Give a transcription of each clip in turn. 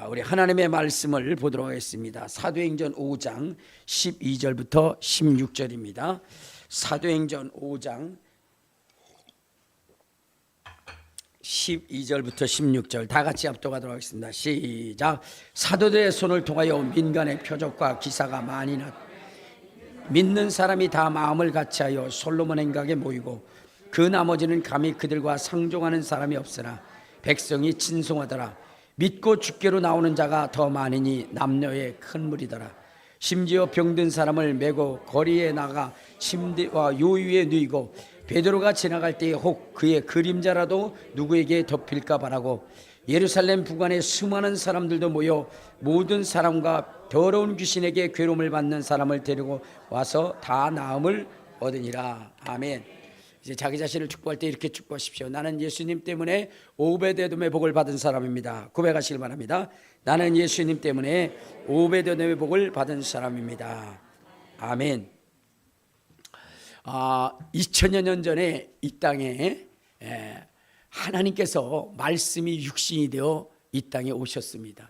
자, 우리 하나님의 말씀을 보도록 하겠습니다. 사도행전 5장 12절부터 16절입니다. 사도행전 5장 12절부터 16절 다 같이 합독하도록 하겠습니다. 시작. 사도들의 손을 통하여 민간의 표적과 기사가 많이 났 믿는 사람이 다 마음을 같이하여 솔로몬 행각에 모이고 그 나머지는 감히 그들과 상종하는 사람이 없으나 백성이 진송하더라. 믿고 주께로 나오는 자가 더 많으니 남녀의 큰 무리더라. 심지어 병든 사람을 메고 거리에 나가 침대와 요위에 누이고 베드로가 지나갈 때에 혹 그의 그림자라도 누구에게 덮일까 바라고 예루살렘 부관에 수많은 사람들도 모여 모든 사람과 더러운 귀신에게 괴로움을 받는 사람을 데리고 와서 다 나음을 얻으니라. 아멘. 이제 자기 자신을 축복할 때 이렇게 축복하십시오. 나는 예수님 때문에 오베데돔의 복을 받은 사람입니다. 고백하시길 바랍니다. 나는 예수님 때문에 오베데돔의 복을 받은 사람입니다. 아멘. 2000여 년 전에 이 땅에 하나님께서 말씀이 육신이 되어 이 땅에 오셨습니다.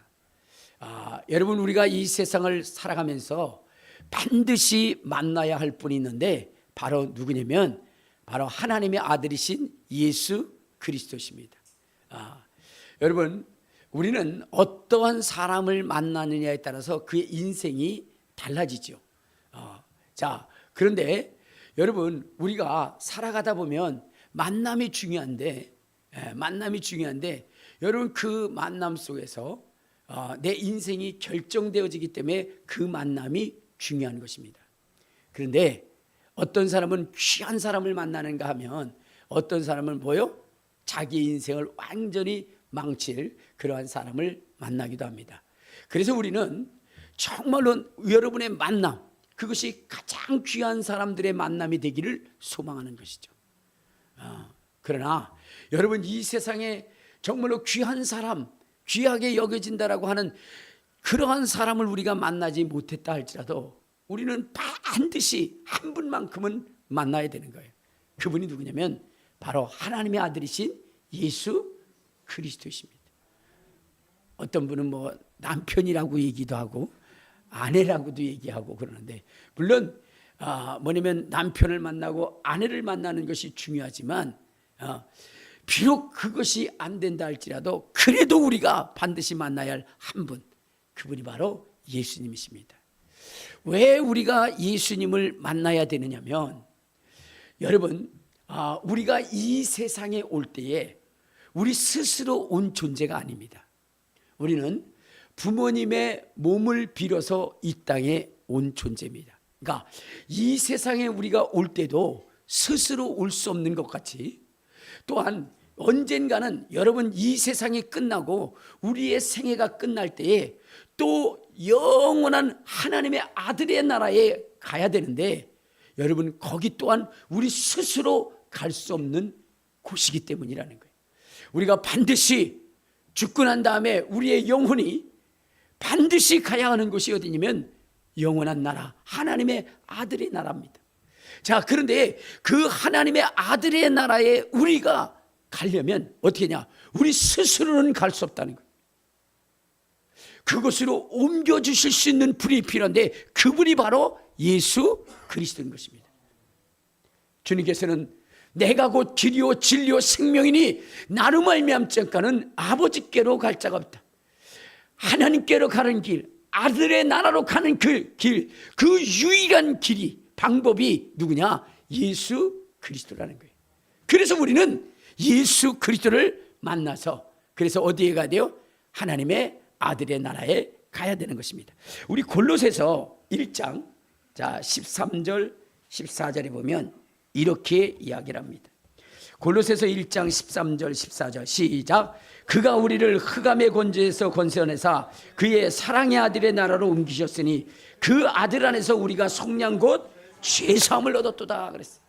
여러분, 우리가 이 세상을 살아가면서 반드시 만나야 할 분이 있는데 바로 누구냐면 바로 하나님의 아들이신 예수 그리스도십니다. 여러분, 우리는 어떠한 사람을 만나느냐에 따라서 그의 인생이 달라지죠. 자, 그런데 여러분, 우리가 살아가다 보면 만남이 중요한데 여러분, 그 만남 속에서 내 인생이 결정되어지기 때문에 그 만남이 중요한 것입니다. 그런데 어떤 사람은 귀한 사람을 만나는가 하면 어떤 사람은 뭐요? 자기 인생을 완전히 망칠 그러한 사람을 만나기도 합니다. 그래서 우리는 정말로 여러분의 만남, 그것이 가장 귀한 사람들의 만남이 되기를 소망하는 것이죠. 그러나 여러분, 이 세상에 정말로 귀한 사람, 귀하게 여겨진다라고 하는 그러한 사람을 우리가 만나지 못했다 할지라도 우리는 반드시 한 분만큼은 만나야 되는 거예요. 그분이 누구냐면 바로 하나님의 아들이신 예수 그리스도이십니다. 어떤 분은 뭐 남편이라고 얘기도 하고 아내라고도 얘기하고 그러는데, 물론 뭐냐면 남편을 만나고 아내를 만나는 것이 중요하지만 비록 그것이 안 된다 할지라도 그래도 우리가 반드시 만나야 할 한 분, 그분이 바로 예수님이십니다. 왜 우리가 예수님을 만나야 되느냐면, 여러분, 우리가 이 세상에 올 때에 우리 스스로 온 존재가 아닙니다. 우리는 부모님의 몸을 빌어서 이 땅에 온 존재입니다. 그러니까 이 세상에 우리가 올 때도 스스로 올 수 없는 것 같이, 또한 언젠가는 여러분 이 세상이 끝나고 우리의 생애가 끝날 때에 또 영원한 하나님의 아들의 나라에 가야 되는데, 여러분 거기 또한 우리 스스로 갈 수 없는 곳이기 때문이라는 거예요. 우리가 반드시 죽고 난 다음에 우리의 영혼이 반드시 가야 하는 곳이 어디냐면 영원한 나라, 하나님의 아들의 나라입니다. 자, 그런데 그 하나님의 아들의 나라에 우리가 가려면 어떻게 하냐? 우리 스스로는 갈 수 없다는 거예요. 그곳으로 옮겨주실 수 있는 분이 필요한데 그분이 바로 예수 그리스도인 것입니다. 주님께서는 내가 곧 길이요 진리요 생명이니 나로 말미암자는 아버지께로 갈 자가 없다. 하나님께로 가는 길, 아들의 나라로 가는 그 길, 그 유일한 길이, 방법이 누구냐? 예수 그리스도라는 거예요. 그래서 우리는 예수 그리스도를 만나서, 그래서 어디에 가야 돼요? 하나님의 아들의 나라에 가야 되는 것입니다. 우리 골로새서 1장 13절 14절에 보면 이렇게 이야기를 합니다. 골로새서 1장 13절 14절 시작. 그가 우리를 흑암의 권세에서 건져내사 그의 사랑의 아들의 나라로 옮기셨으니 그 아들 안에서 우리가 속량 곧 죄사함을 얻었도다 그랬어요.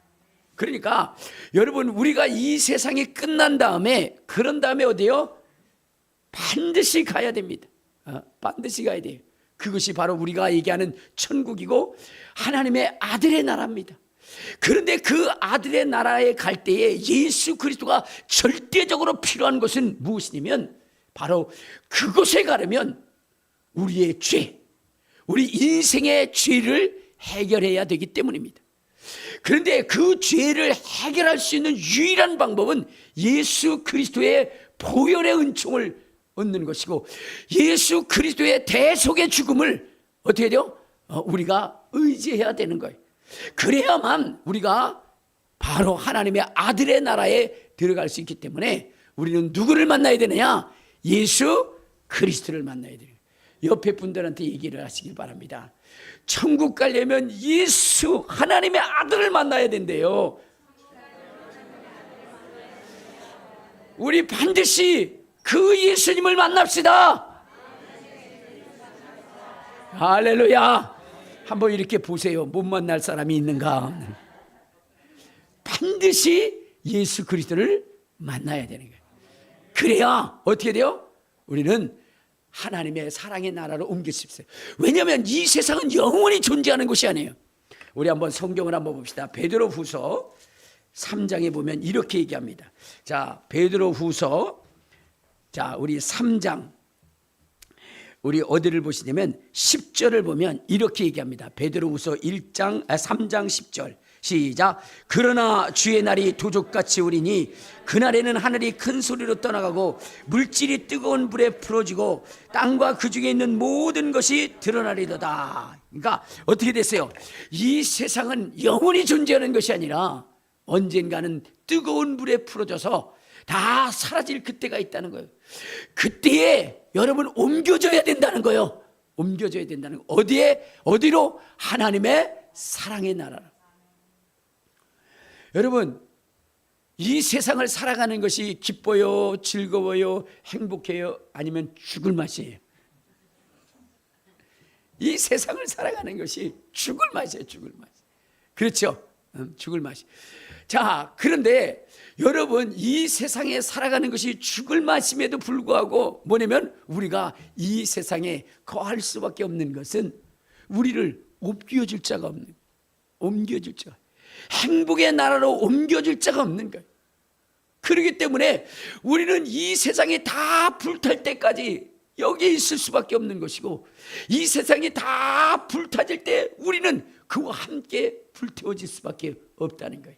그러니까 여러분, 우리가 이 세상이 끝난 다음에, 그런 다음에 어디요? 반드시 가야 됩니다. 반드시 가야 돼요. 그것이 바로 우리가 얘기하는 천국이고 하나님의 아들의 나라입니다. 그런데 그 아들의 나라에 갈 때에 예수 그리스도가 절대적으로 필요한 것은 무엇이냐면 바로 그곳에 가려면 우리의 죄, 우리 인생의 죄를 해결해야 되기 때문입니다. 그런데 그 죄를 해결할 수 있는 유일한 방법은 예수 그리스도의 보혈의 은총을 얻는 것이고, 예수 그리스도의 대속의 죽음을 어떻게 돼요? 우리가 의지해야 되는 거예요. 그래야만 우리가 바로 하나님의 아들의 나라에 들어갈 수 있기 때문에 우리는 누구를 만나야 되느냐? 예수 그리스도를 만나야 돼요. 옆에 분들한테 얘기를 하시길 바랍니다. 천국 가려면 예수 하나님의 아들을 만나야 된대요. 우리 반드시 그 예수님을 만납시다. 할렐루야. 한번 이렇게 보세요. 못 만날 사람이 있는가? 반드시 예수 그리스도를 만나야 되는 거예요. 그래야 어떻게 돼요? 우리는 하나님의 사랑의 나라로 옮길 수 있어요. 왜냐하면 이 세상은 영원히 존재하는 것이 아니에요. 우리 한번 성경을 한번 봅시다. 베드로후서 3장에 보면 이렇게 얘기합니다. 자, 베드로후서, 자, 우리 3장, 우리 어디를 보시냐면 10절을 보면 이렇게 얘기합니다. 베드로후서 3장 10절 시작. 그러나 주의 날이 도적같이 오리니 그날에는 하늘이 큰 소리로 떠나가고 물질이 뜨거운 불에 풀어지고 땅과 그 중에 있는 모든 것이 드러나리도다. 그러니까 어떻게 됐어요? 이 세상은 영원히 존재하는 것이 아니라 언젠가는 뜨거운 불에 풀어져서 다 사라질 그때가 있다는 거예요. 그때에 여러분 옮겨져야 된다는 거예요. 옮겨져야 된다는 거. 어디로? 하나님의 사랑의 나라로. 여러분, 이 세상을 살아가는 것이 기뻐요, 즐거워요, 행복해요, 아니면 죽을 맛이에요? 이 세상을 살아가는 것이 죽을 맛이에요. 죽을 맛. 그렇죠? 죽을 맛이. 자, 그런데 여러분, 이 세상에 살아가는 것이 죽을 맛임에도 불구하고 뭐냐면 우리가 이 세상에 거할 수밖에 없는 것은 우리를 옮겨줄 자가 없는 거예요. 옮겨줄 자가. 행복의 나라로 옮겨줄 자가 없는 거예요. 그렇기 때문에 우리는 이 세상이 다 불탈 때까지 여기에 있을 수밖에 없는 것이고, 이 세상이 다 불타질 때 우리는 그와 함께 불태워질 수밖에 없다는 거예요.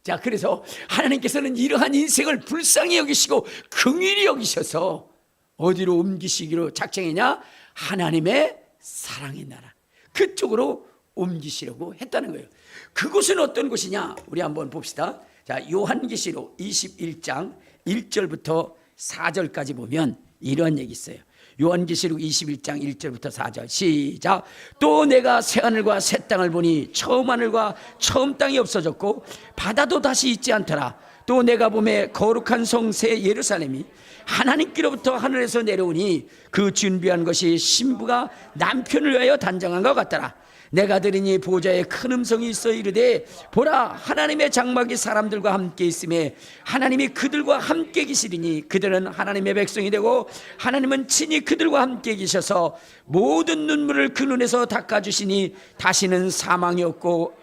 자, 그래서 하나님께서는 이러한 인생을 불쌍히 여기시고 긍휼히 여기셔서 어디로 옮기시기로 작정했냐? 하나님의 사랑의 나라, 그쪽으로 옮기시려고 했다는 거예요. 그곳은 어떤 곳이냐? 우리 한번 봅시다. 자, 요한계시록 21장 1절부터 4절까지 보면 이런 얘기 있어요. 요한계시록 21장 1절부터 4절 시작. 또 내가 새하늘과 새 땅을 보니 처음 하늘과 처음 땅이 없어졌고 바다도 다시 있지 않더라. 또 내가 보매 거룩한 성 새 예루살렘이 하나님께로부터 하늘에서 내려오니 그 준비한 것이 신부가 남편을 위하여 단장한 것 같더라. 내가 들으니 보좌에 큰 음성이 있어 이르되 보라, 하나님의 장막이 사람들과 함께 있음에 하나님이 그들과 함께 계시리니 그들은 하나님의 백성이 되고 하나님은 친히 그들과 함께 계셔서 모든 눈물을 그 눈에서 닦아주시니 다시는 사망이 없고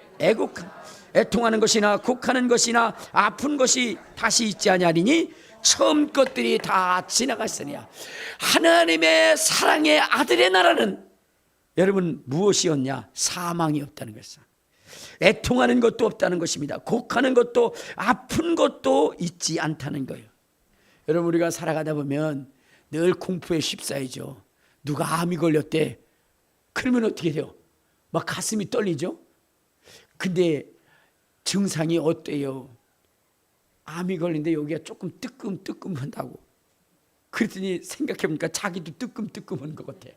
애통하는 것이나 곡하는 것이나 아픈 것이 다시 있지 아니하리니 처음 것들이 다 지나갔으니라. 하나님의 사랑의 아들의 나라는 여러분 무엇이었냐? 사망이 없다는 것이죠. 애통하는 것도 없다는 것입니다. 곡하는 것도 아픈 것도 있지 않다는 거예요. 여러분, 우리가 살아가다 보면 늘 공포에 휩싸이죠. 누가 암이 걸렸대. 그러면 어떻게 돼요? 막 가슴이 떨리죠. 근데 증상이 어때요? 암이 걸린데 여기가 조금 뜨끔뜨끔한다고. 그랬더니 생각해보니까 자기도 뜨끔뜨끔한 것 같아요.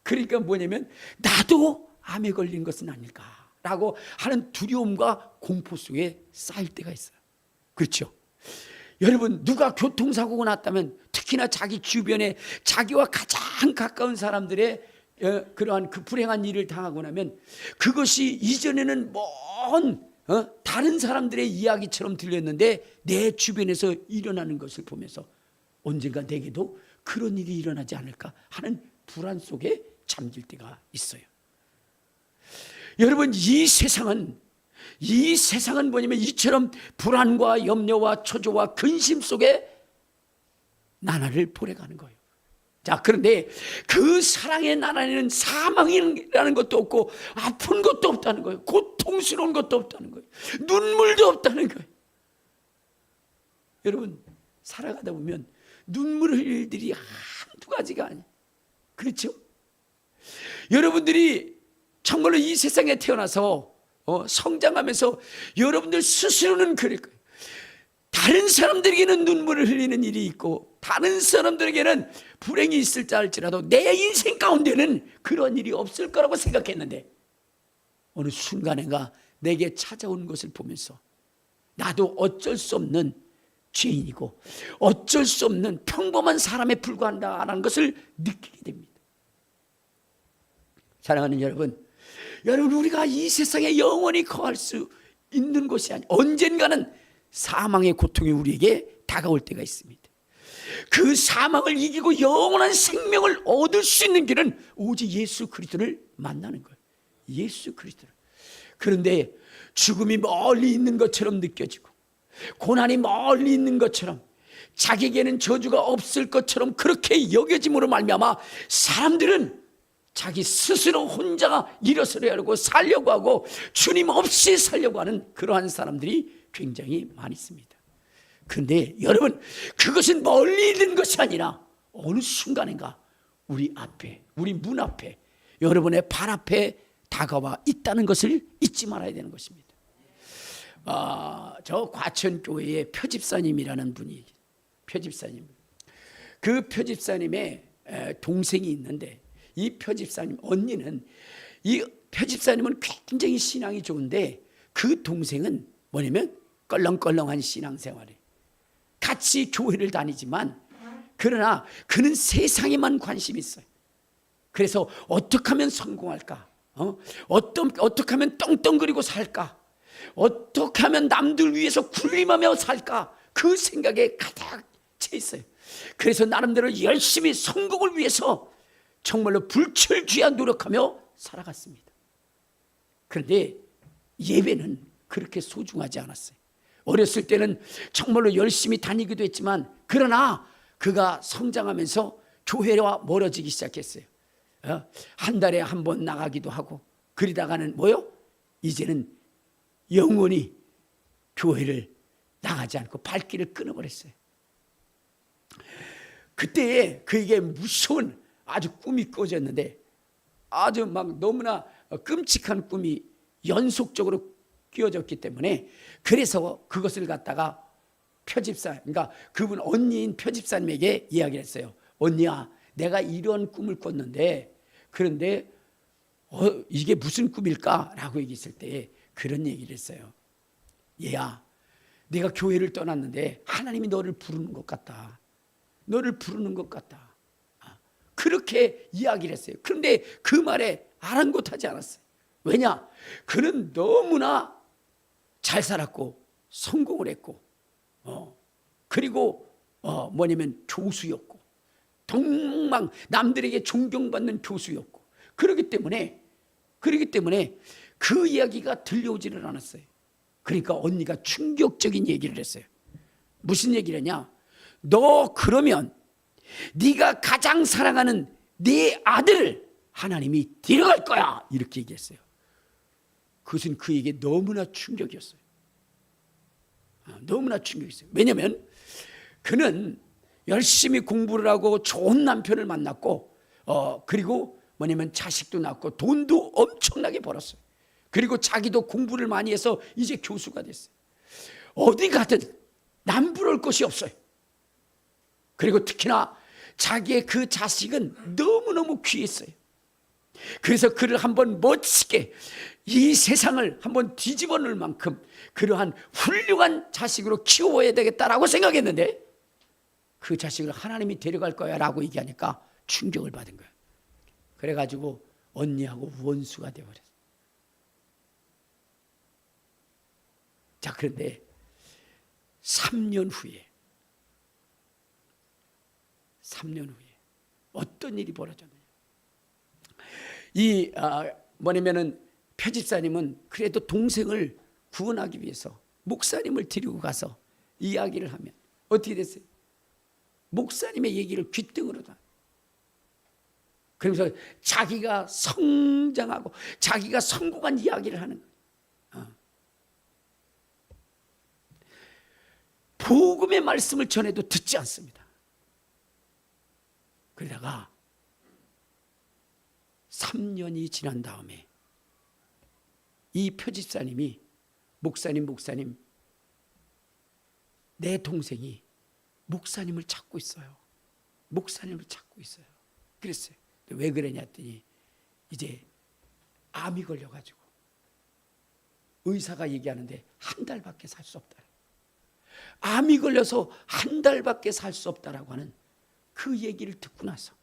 그러니까 뭐냐면 나도 암에 걸린 것은 아닐까라고 하는 두려움과 공포 속에 쌓일 때가 있어요. 그렇죠? 여러분, 누가 교통사고가 났다면 특히나 자기 주변에 자기와 가장 가까운 사람들의 그러한 그 불행한 일을 당하고 나면 그것이 이전에는 먼 다른 사람들의 이야기처럼 들렸는데 내 주변에서 일어나는 것을 보면서 언젠가 내게도 그런 일이 일어나지 않을까 하는 불안 속에 잠길 때가 있어요. 여러분, 이 세상은 뭐냐면 이처럼 불안과 염려와 초조와 근심 속에 나날을 보내가는 거예요. 자, 그런데 그 사랑의 나날에는 사망이라는 것도 없고 아픈 것도 없다는 거예요. 고통스러운 것도 없다는 거예요. 눈물도 없다는 거예요. 여러분, 살아가다 보면 눈물 흘릴 일들이 한두 가지가 아니에요. 그렇죠? 여러분들이 정말로 이 세상에 태어나서 성장하면서 여러분들 스스로는 그럴 거예요. 다른 사람들에게는 눈물을 흘리는 일이 있고 다른 사람들에게는 불행이 있을지 알지라도 내 인생 가운데는 그런 일이 없을 거라고 생각했는데 어느 순간인가 내게 찾아온 것을 보면서 나도 어쩔 수 없는 죄인이고 어쩔 수 없는 평범한 사람에 불과한다라는 것을 느끼게 됩니다. 사랑하는 여러분, 우리가 이 세상에 영원히 거할 수 있는 곳이 아니 언젠가는 사망의 고통이 우리에게 다가올 때가 있습니다. 그 사망을 이기고 영원한 생명을 얻을 수 있는 길은 오직 예수 그리스도를 만나는 거예요. 예수 그리스도를. 그런데 죽음이 멀리 있는 것처럼 느껴지고 고난이 멀리 있는 것처럼 자기에게는 저주가 없을 것처럼 그렇게 여겨짐으로 말미암아 사람들은 자기 스스로 혼자가 일어서려고 살려고 하고 주님 없이 살려고 하는 그러한 사람들이 굉장히 많이 있습니다. 그런데 여러분, 그것은 멀리 있는 것이 아니라 어느 순간인가 우리 앞에, 우리 문 앞에, 여러분의 발 앞에 다가와 있다는 것을 잊지 말아야 되는 것입니다. 저 과천교회의 표집사님이라는 분이, 표집사님, 그 표집사님의 동생이 있는데 이 표집사님 언니는, 이 표집사님은 굉장히 신앙이 좋은데 그 동생은 뭐냐면 껄렁껄렁한 신앙생활에 같이 교회를 다니지만 그러나 그는 세상에만 관심이 있어요. 그래서 어떻게 하면 성공할까? 어떻게 하면 떵떵거리고 살까? 어떻게 하면 남들 위해서 군림하며 살까? 그 생각에 가득 차 있어요. 그래서 나름대로 열심히 성공을 위해서 정말로 불철주야 노력하며 살아갔습니다. 그런데 예배는 그렇게 소중하지 않았어요. 어렸을 때는 정말로 열심히 다니기도 했지만 그러나 그가 성장하면서 교회와 멀어지기 시작했어요. 한 달에 한 번 나가기도 하고 그러다가는 뭐요? 이제는 영원히 교회를 나가지 않고 발길을 끊어버렸어요. 그때에 그에게 무서운 아주 꿈이 꾸어졌는데 아주 막 너무나 끔찍한 꿈이 연속적으로 끼어졌기 때문에 그래서 그것을 갖다가 표집사, 그러니까 그분 언니인 표집사님에게 이야기를 했어요. 언니야, 내가 이런 꿈을 꿨는데 그런데 이게 무슨 꿈일까? 라고 얘기했을 때 그런 얘기를 했어요. 얘야, 내가 교회를 떠났는데 하나님이 너를 부르는 것 같다. 너를 부르는 것 같다. 그렇게 이야기를 했어요. 그런데 그 말에 아랑곳하지 않았어요. 왜냐? 그는 너무나 잘 살았고 성공을 했고 그리고 뭐냐면 교수였고 정말 남들에게 존경받는 교수였고 그렇기 때문에 그 이야기가 들려오지를 않았어요. 그러니까 언니가 충격적인 얘기를 했어요. 무슨 얘기를 했냐? 너 그러면 네가 가장 사랑하는 네 아들을 하나님이 데려갈 거야, 이렇게 얘기했어요. 그것은 그에게 너무나 충격이었어요. 너무나 충격이었어요. 왜냐하면 그는 열심히 공부를 하고 좋은 남편을 만났고 그리고 뭐냐면 자식도 낳고 돈도 엄청나게 벌었어요. 그리고 자기도 공부를 많이 해서 이제 교수가 됐어요. 어디 가든 남부러울 것이 없어요. 그리고 특히나 자기의 그 자식은 너무너무 귀했어요. 그래서 그를 한번 멋지게 이 세상을 한번 뒤집어 놓을 만큼 그러한 훌륭한 자식으로 키워야 되겠다라고 생각했는데 그 자식을 하나님이 데려갈 거야 라고 얘기하니까 충격을 받은 거예요. 그래가지고 언니하고 원수가 되어버렸어요. 자, 그런데 3년 후에 어떤 일이 벌어졌느냐? 뭐냐면은 표집사님은 그래도 동생을 구원하기 위해서 목사님을 데리고 가서 이야기를 하면 어떻게 됐어요? 목사님의 얘기를 귓등으로 다. 그러면서 자기가 성장하고 자기가 성공한 이야기를 하는 거예요. 복음의 말씀을 전해도 듣지 않습니다. 그러다가 3년이 지난 다음에 이 표집사님이 목사님 내 동생이 목사님을 찾고 있어요. 목사님을 찾고 있어요. 그랬어요. 왜 그러냐 했더니 이제 암이 걸려가지고 의사가 얘기하는데 한 달밖에 살 수 없다. 암이 걸려서 한 달밖에 살 수 없다라고 하는 그 얘기를 듣고 나서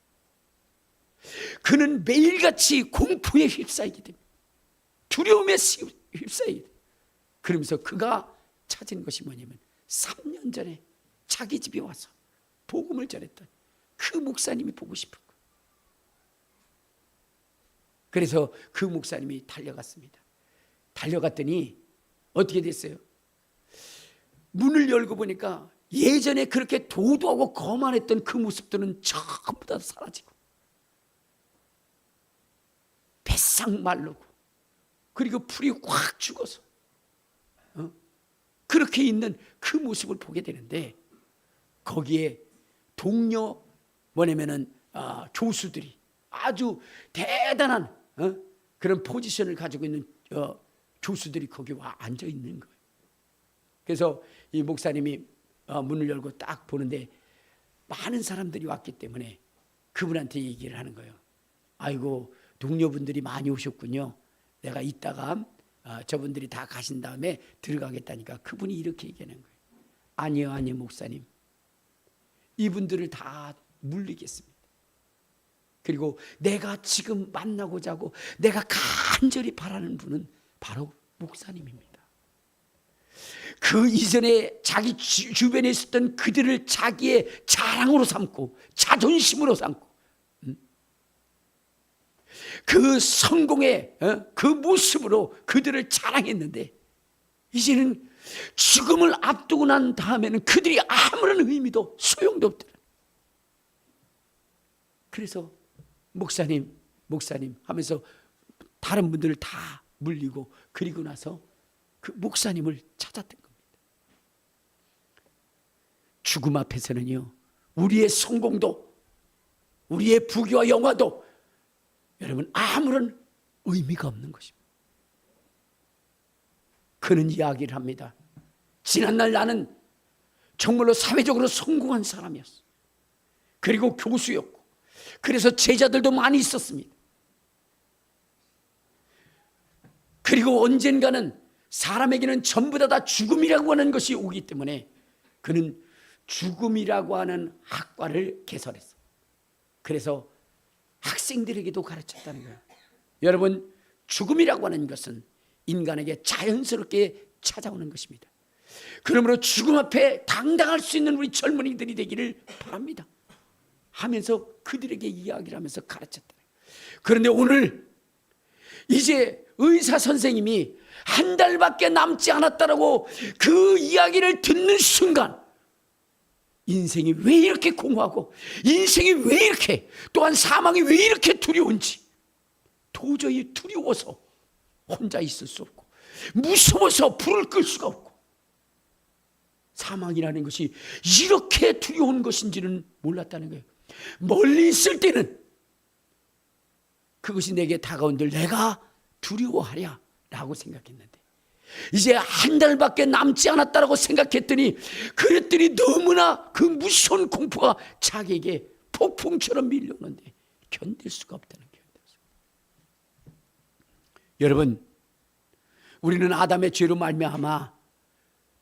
그는 매일같이 공포에 휩싸이게 됩니다. 두려움에 휩싸이게 됩니다. 그러면서 그가 찾은 것이 뭐냐면 3년 전에 자기 집에 와서 복음을 전했던 그 목사님이 보고 싶은 거예요. 그래서 그 목사님이 달려갔습니다. 달려갔더니 어떻게 됐어요? 문을 열고 보니까 예전에 그렇게 도도하고 거만했던 그 모습들은 전부 다 사라지고 뱃상 마르고 그리고 풀이 확 죽어서 그렇게 있는 그 모습을 보게 되는데 거기에 동료 뭐냐면은 조수들이 아주 대단한 그런 포지션을 가지고 있는 조수들이 거기 와 앉아 있는 거예요. 그래서 이 목사님이 문을 열고 딱 보는데 많은 사람들이 왔기 때문에 그분한테 얘기를 하는 거예요. 아이고 동료분들이 많이 오셨군요. 내가 이따가 저분들이 다 가신 다음에 들어가겠다니까 그분이 이렇게 얘기하는 거예요. 아니요 목사님, 이분들을 다 물리겠습니다. 그리고 내가 지금 만나고자 하고 내가 간절히 바라는 분은 바로 목사님입니다. 그 이전에 자기 주변에 있었던 그들을 자기의 자랑으로 삼고 자존심으로 삼고 그 성공의 그 모습으로 그들을 자랑했는데 이제는 죽음을 앞두고 난 다음에는 그들이 아무런 의미도 소용도 없더라. 그래서 목사님 하면서 다른 분들을 다 물리고 그리고 나서 그 목사님을 찾았던 겁니다. 죽음 앞에서는요, 우리의 성공도 우리의 부귀와 영화도 여러분 아무런 의미가 없는 것입니다. 그는 이야기를 합니다. 지난날 나는 정말로 사회적으로 성공한 사람이었어. 그리고 교수였고 그래서 제자들도 많이 있었습니다. 그리고 언젠가는 사람에게는 전부 다 죽음이라고 하는 것이 오기 때문에 그는 죽음이라고 하는 학과를 개설했어. 그래서 학생들에게도 가르쳤다는 거예요. 여러분, 죽음이라고 하는 것은 인간에게 자연스럽게 찾아오는 것입니다. 그러므로 죽음 앞에 당당할 수 있는 우리 젊은이들이 되기를 바랍니다 하면서 그들에게 이야기를 하면서 가르쳤다. 그런데 오늘 이제 의사 선생님이 한 달밖에 남지 않았다라고 그 이야기를 듣는 순간 인생이 왜 이렇게 공허하고 인생이 왜 이렇게 또한 사망이 왜 이렇게 두려운지 도저히 두려워서 혼자 있을 수 없고 무서워서 불을 끌 수가 없고 사망이라는 것이 이렇게 두려운 것인지는 몰랐다는 거예요. 멀리 있을 때는 그것이 내게 다가온들 내가 두려워하랴 라고 생각했는데 이제 한 달밖에 남지 않았다라고 생각했더니 그랬더니 너무나 그 무서운 공포가 자기에게 폭풍처럼 밀려오는데 견딜 수가 없다는 거예요. 여러분, 우리는 아담의 죄로 말미암아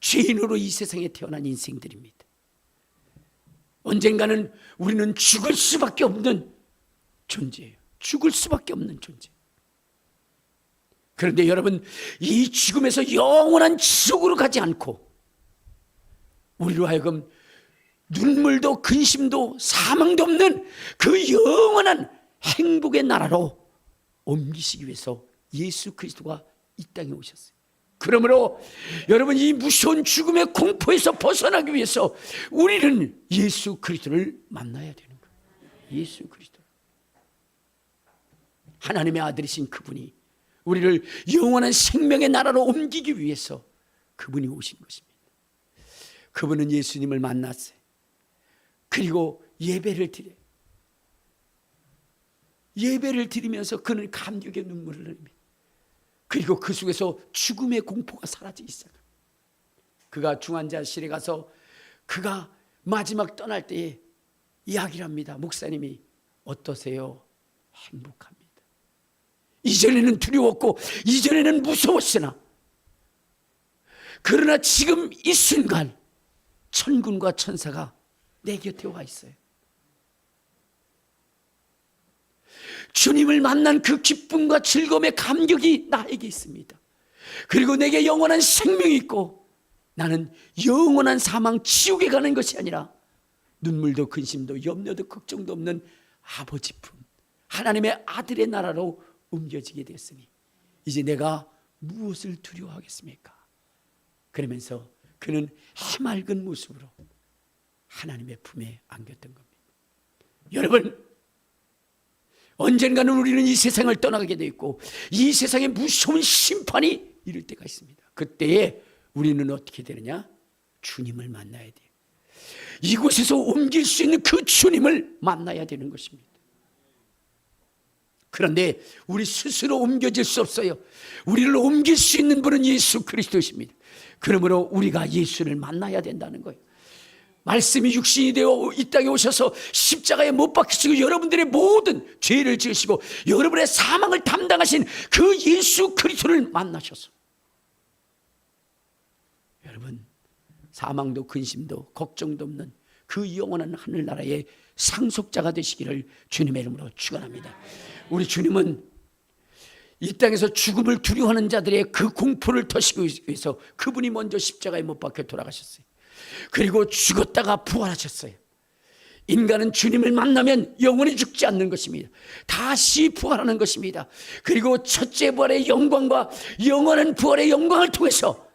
죄인으로 이 세상에 태어난 인생들입니다. 언젠가는 우리는 죽을 수밖에 없는 존재예요. 죽을 수밖에 없는 존재. 그런데 여러분, 이 죽음에서 영원한 지옥으로 가지 않고 우리로 하여금 눈물도 근심도 사망도 없는 그 영원한 행복의 나라로 옮기시기 위해서 예수 그리스도가 이 땅에 오셨어요. 그러므로 여러분, 이 무서운 죽음의 공포에서 벗어나기 위해서 우리는 예수 그리스도를 만나야 되는 거예요. 예수 그리스도, 하나님의 아들이신 그분이 우리를 영원한 생명의 나라로 옮기기 위해서 그분이 오신 것입니다. 그분은 예수님을 만났어요. 그리고 예배를 드려요. 예배를 드리면서 그는 감격의 눈물을 흘립니다. 그리고 그 속에서 죽음의 공포가 사라지기 시작합니다. 그가 중환자실에 가서 그가 마지막 떠날 때에 이야기를 합니다. 목사님이 어떠세요? 행복합니다. 이전에는 두려웠고 이전에는 무서웠으나 그러나 지금 이 순간 천군과 천사가 내 곁에 와 있어요. 주님을 만난 그 기쁨과 즐거움의 감격이 나에게 있습니다. 그리고 내게 영원한 생명이 있고 나는 영원한 사망 지옥에 가는 것이 아니라 눈물도 근심도 염려도 걱정도 없는 아버지 품, 하나님의 아들의 나라로 옮겨지게 됐으니 이제 내가 무엇을 두려워하겠습니까? 그러면서 그는 해맑은 모습으로 하나님의 품에 안겼던 겁니다. 여러분, 언젠가는 우리는 이 세상을 떠나게 돼 있고 이 세상에 무서운 심판이 이를 때가 있습니다. 그때에 우리는 어떻게 되느냐? 주님을 만나야 돼요. 이곳에서 옮길 수 있는 그 주님을 만나야 되는 것입니다. 그런데 우리 스스로 옮겨질 수 없어요. 우리를 옮길 수 있는 분은 예수 그리스도십니다. 그러므로 우리가 예수를 만나야 된다는 거예요. 말씀이 육신이 되어 이 땅에 오셔서 십자가에 못 박히시고 여러분들의 모든 죄를 지으시고 여러분의 사망을 담당하신 그 예수 그리스도를 만나셔서 여러분, 사망도 근심도 걱정도 없는 그 영원한 하늘나라의 상속자가 되시기를 주님의 이름으로 축원합니다. 우리 주님은 이 땅에서 죽음을 두려워하는 자들의 그 공포를 터시기 위해서 그분이 먼저 십자가에 못 박혀 돌아가셨어요. 그리고 죽었다가 부활하셨어요. 인간은 주님을 만나면 영원히 죽지 않는 것입니다. 다시 부활하는 것입니다. 그리고 첫째 부활의 영광과 영원한 부활의 영광을 통해서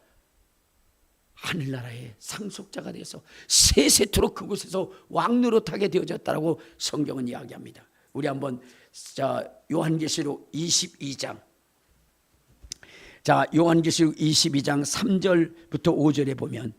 하늘나라의 상속자가 되어서 세세토록 그곳에서 왕노릇하게 되어졌다고 성경은 이야기합니다. 우리 한번 요한계시록 22장, 요한계시록 22장 3절부터 5절에 보면,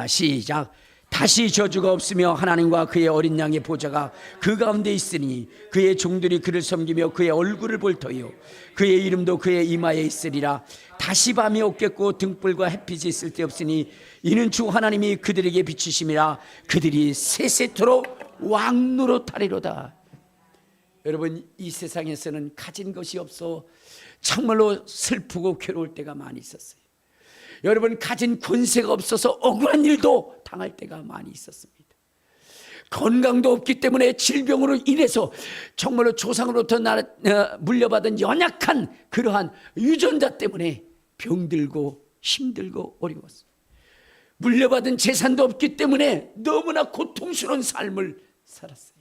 시작. 다시 저주가 없으며 하나님과 그의 어린 양의 보좌가 그 가운데 있으니 그의 종들이 그를 섬기며 그의 얼굴을 볼 터이요 그의 이름도 그의 이마에 있으리라. 다시 밤이 없겠고 등불과 햇빛이 있을 데 없으니 이는 주 하나님이 그들에게 비추심이라. 그들이 세세토록 왕노릇하리로다. 여러분, 이 세상에서는 가진 것이 없어 정말로 슬프고 괴로울 때가 많이 있었어요. 여러분, 가진 권세가 없어서 억울한 일도 당할 때가 많이 있었습니다. 건강도 없기 때문에 질병으로 인해서 정말로 조상으로부터 물려받은 연약한 그러한 유전자 때문에 병들고 힘들고 어려웠어요. 물려받은 재산도 없기 때문에 너무나 고통스러운 삶을 살았어요.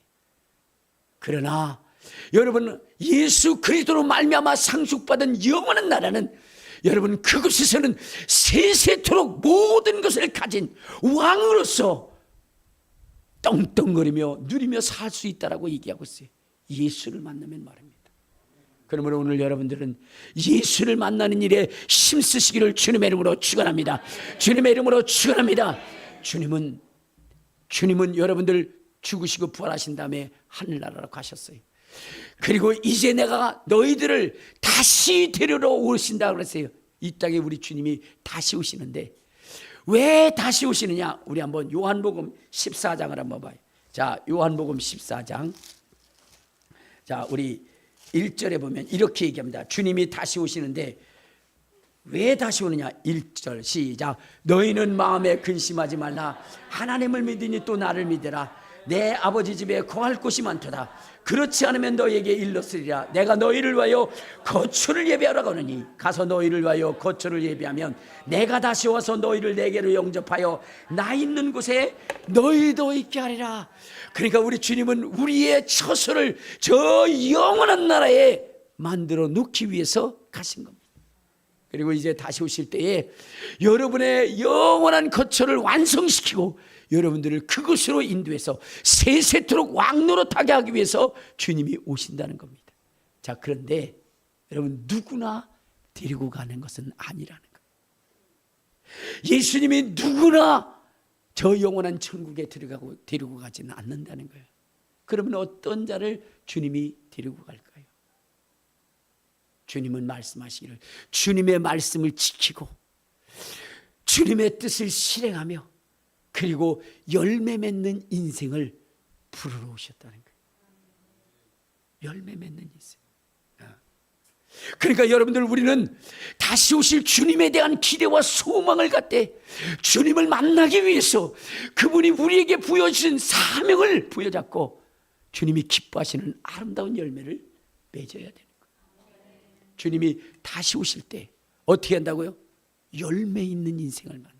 그러나 여러분, 예수 그리스도로 말미암아 상속받은 영원한 나라는 여러분, 그곳에서는 세세토록 모든 것을 가진 왕으로서 떵떵거리며 누리며 살 수 있다라고 얘기하고 있어요. 예수를 만나면 말입니다. 그러므로 오늘 여러분들은 예수를 만나는 일에 힘쓰시기를 주님의 이름으로 축원합니다. 주님의 이름으로 축원합니다. 주님은 여러분들 죽으시고 부활하신 다음에 하늘나라로 가셨어요. 그리고 이제 내가 너희들을 다시 데리러 오신다 그랬어요. 이 땅에 우리 주님이 다시 오시는데 왜 다시 오시느냐? 우리 한번 요한복음 14장을 한번 봐요. 요한복음 14장. 우리 1절에 보면 이렇게 얘기합니다. 주님이 다시 오시는데 왜 다시 오느냐? 1절 시작. 너희는 마음에 근심하지 말라. 하나님을 믿으니 또 나를 믿으라. 내 아버지 집에 거할 곳이 많도다. 그렇지 않으면 너희에게 일렀으리라. 내가 너희를 위하여 거처를 예비하라고 하느니 가서 너희를 위하여 거처를 예비하면 내가 다시 와서 너희를 내게로 영접하여 나 있는 곳에 너희도 있게 하리라. 그러니까 우리 주님은 우리의 처소를 저 영원한 나라에 만들어 놓기 위해서 가신 겁니다. 그리고 이제 다시 오실 때에 여러분의 영원한 거처를 완성시키고 여러분들을 그곳으로 인도해서 세세토록 왕노릇하게 하기 위해서 주님이 오신다는 겁니다. 자, 그런데 여러분, 누구나 데리고 가는 것은 아니라는 거예요. 예수님이 누구나 저 영원한 천국에 데리고 가지는 않는다는 거예요. 그러면 어떤 자를 주님이 데리고 갈까요? 주님은 말씀하시기를 주님의 말씀을 지키고 주님의 뜻을 실행하며 그리고 열매 맺는 인생을 부르러 오셨다는 거예요. 열매 맺는 인생. 그러니까 여러분들, 우리는 다시 오실 주님에 대한 기대와 소망을 갖되 주님을 만나기 위해서 그분이 우리에게 부여주신 사명을 부여잡고 주님이 기뻐하시는 아름다운 열매를 맺어야 되는 거예요. 주님이 다시 오실 때 어떻게 한다고요? 열매 있는 인생을 만나요.